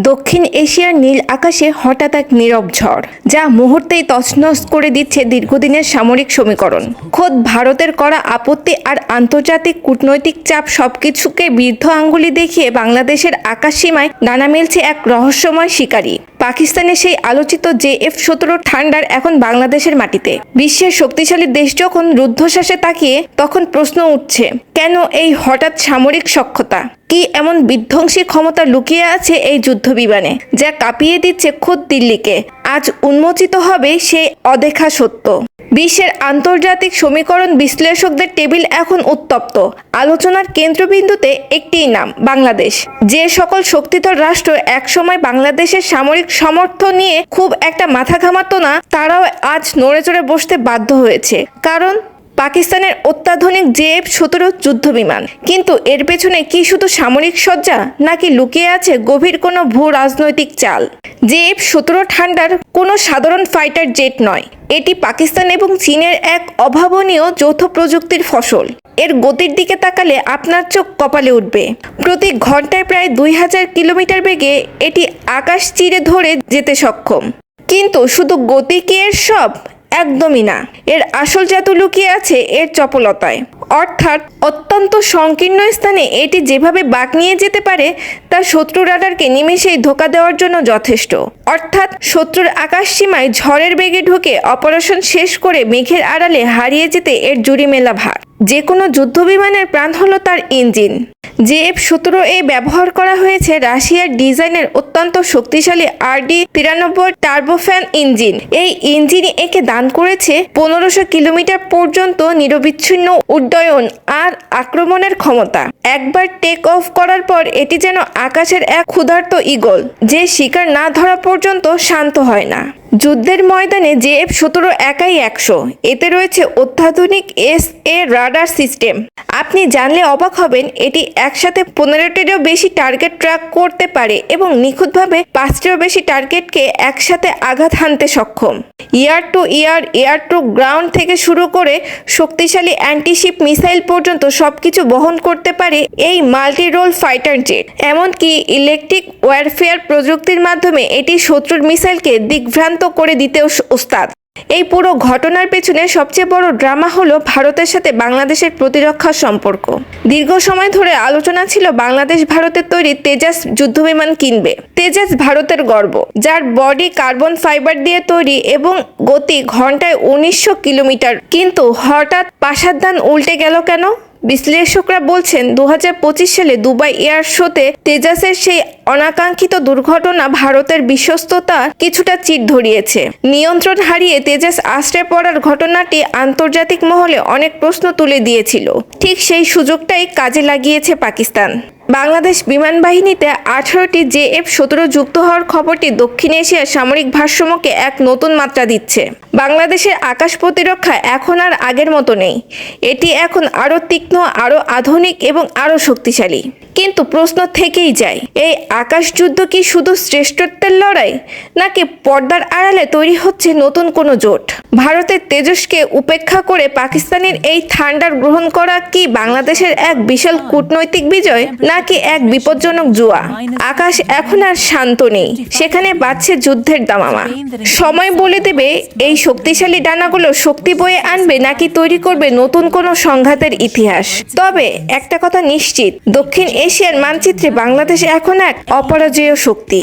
দক্ষিণ এশিয়ার নীল আকাশে হঠাৎ এক নীরব ঝড়, যা মুহূর্তেই তছনছ করে দিচ্ছে দীর্ঘদিনের সামরিক সমীকরণ। খোদ ভারতের করা আপত্তি আর আন্তর্জাতিক কূটনৈতিক চাপ সবকিছুকে বৃদ্ধ আঙ্গুলি দেখিয়ে বাংলাদেশের আকাশসীমায় ডানা মেলছে এক রহস্যময় শিকারী। পাকিস্তানের সেই আলোচিত JF-17 থান্ডার এখন বাংলাদেশের মাটিতে। বিশ্বের শক্তিশালী দেশ যখন রুদ্ধশ্বাসে তাকিয়ে, তখন প্রশ্ন উঠছে, কেন এই হঠাৎ সামরিক সক্ষতা? কি এমন বিধ্বংসী ক্ষমতা লুকিয়ে আছে এই যুদ্ধ বিমানে, যা কাঁপিয়ে দিচ্ছে খোদ দিল্লিকে? আজ উন্মোচিত হবে সেই অদেখা সত্য। বিশ্বের আন্তর্জাতিক সমীকরণ বিশ্লেষকদের টেবিল এখন উত্তপ্ত। আলোচনার কেন্দ্রবিন্দুতে একটিই নাম, বাংলাদেশ। যে সকল শক্তিধর রাষ্ট্র একসময় বাংলাদেশের সামরিক সমর্থন নিয়ে খুব একটা মাথা ঘামাতো না, তারাও আজ নড়েচড়ে বসতে বাধ্য হয়েছে। কারণ পাকিস্তানের অত্যাধুনিক JF-17 যুদ্ধবিমান। কিন্তু এর পেছনে কি শুধু সামরিক সজ্জা, নাকি লুকিয়ে আছে গভীর কোনো ভূ রাজনৈতিক চাল? JF-17 থান্ডার কোনো সাধারণ ফাইটার জেট নয়। এটি পাকিস্তান এবং চীনের এক অভাবনীয় যৌথ প্রযুক্তির ফসল। এর গতির দিকে তাকালে আপনার চোখ কপালে উঠবে। প্রতি ঘন্টায় প্রায় 2000 কিলোমিটার বেগে এটি আকাশ চিরে ধরে যেতে সক্ষম। কিন্তু শুধু গতি কি এর সব? একদমই না। এর আসল জাদু লুকিয়ে আছে এর চপলতায়। অর্থাৎ অত্যন্ত সংকীর্ণ স্থানে এটি যেভাবে বাঁক নিয়ে যেতে পারে, তা শত্রু রাডারকে নিমেষেই ধোঁকা দেওয়ার জন্য যথেষ্ট। অর্থাৎ শত্রুর আকাশসীমায় ঝড়ের বেগে ঢুকে অপারেশন শেষ করে মেঘের আড়ালে হারিয়ে যেতে এর জুড়ি মেলা ভার। যে কোনো যুদ্ধবিমানের প্রাণ হলো তার ইঞ্জিন। JF-17 ব্যবহার করা হয়েছে রাশিয়ার ডিজাইনের অত্যন্ত শক্তিশালী RD-93 টার্বোফ্যান ইঞ্জিন। এই ইঞ্জিনই একে দান করেছে 1500 কিলোমিটার পর্যন্ত নিরবিচ্ছিন্ন উড্ডয়ন আর আক্রমণের ক্ষমতা। একবার টেক অফ করার পর এটি যেন আকাশের এক ক্ষুধার্ত ঈগল, যে শিকার না ধরা পর্যন্ত শান্ত হয় না। যুদ্ধের ময়দানে JF-17 একাই 100। এতে রয়েছে অত্যাধুনিক SA রাডার সিস্টেম। আপনি জানলে অবাক হবেন, এটি একসাথে 15টিরও বেশি টার্গেট ট্র্যাক করতে পারে এবং নিখুঁতভাবে 5টিরও বেশি টার্গেটকে একসাথে আঘাত হানতে সক্ষম। Air to air, air to ground থেকে শুরু করে শক্তিশালী অ্যান্টিশিপ মিসাইল পর্যন্ত সবকিছু বহন করতে পারে এই মাল্টি রোল ফাইটার জেট। এমনকি ইলেকট্রিক ওয়ারফেয়ার প্রযুক্তির মাধ্যমে এটি শত্রুর মিসাইলকে দিগ্ভ্রান্ত করে দিতেও ওস্তাদ। এই পুরো ঘটনার পেছনে সবচেয়ে বড় ড্রামা হলো ভারতের সাথে বাংলাদেশের প্রতিরক্ষা সম্পর্ক। দীর্ঘ সময় ধরে আলোচনা ছিল বাংলাদেশ ভারতের তৈরি তেজাস যুদ্ধবিমান কিনবে। তেজাস ভারতের গর্ব, যার বডি কার্বন ফাইবার দিয়ে তৈরি এবং গতি ঘন্টায় 1900 কিলোমিটার। কিন্তু হঠাৎ পাশার উল্টে গেল কেন? বিশ্লেষকরা বলছেন 2025 সালে দুবাই এয়ার শোতে তেজাসের সেই অনাকাঙ্ক্ষিত দুর্ঘটনা ভারতের বিশ্বস্ততা কিছুটা চির ধরিয়েছে। নিয়ন্ত্রণ হারিয়ে তেজাস আছড়ে পড়ার ঘটনাটি আন্তর্জাতিক মহলে অনেক প্রশ্ন তুলে দিয়েছিল। ঠিক সেই সুযোগটাই কাজে লাগিয়েছে পাকিস্তান। বাংলাদেশ বিমান বাহিনীতে 18টি JF-17 যুক্ত হওয়ার খবরটি দক্ষিণ এশিয়ার সামরিক ভারসাম্যকে এক নতুন মাত্রা দিচ্ছে। বাংলাদেশের আকাশ প্রতিরক্ষা এখন আর আগের মতো নেই। এটি এখন আরও তীক্ষ্ণ, আরও আধুনিক এবং আরও শক্তিশালী। কিন্তু প্রশ্ন থেকেই যায়, এই আকাশ যুদ্ধ কি শুধু শ্রেষ্ঠত্বের লড়াই, নাকি পর্দার আড়ালে তৈরি হচ্ছে নতুন কোনো জোট? ভারতের তেজসকে উপেক্ষা করে পাকিস্তানের এই থান্ডার গ্রহণ করা কি বাংলাদেশের এক বিশাল কূটনৈতিক বিজয়, নাকি এক বিপজ্জনক জুয়া? আকাশ এখন আর শান্ত নেই, সেখানে বাজছে যুদ্ধের দামামা। সময় বলে দেবে এই শক্তিশালী ডানাগুলো শক্তি বয়ে আনবে, নাকি তৈরি করবে নতুন কোনো সংঘাতের ইতিহাস। তবে একটা কথা নিশ্চিত, দক্ষিণ এশিয়ার মানচিত্রে বাংলাদেশ এখন এক অপরাজেয় শক্তি।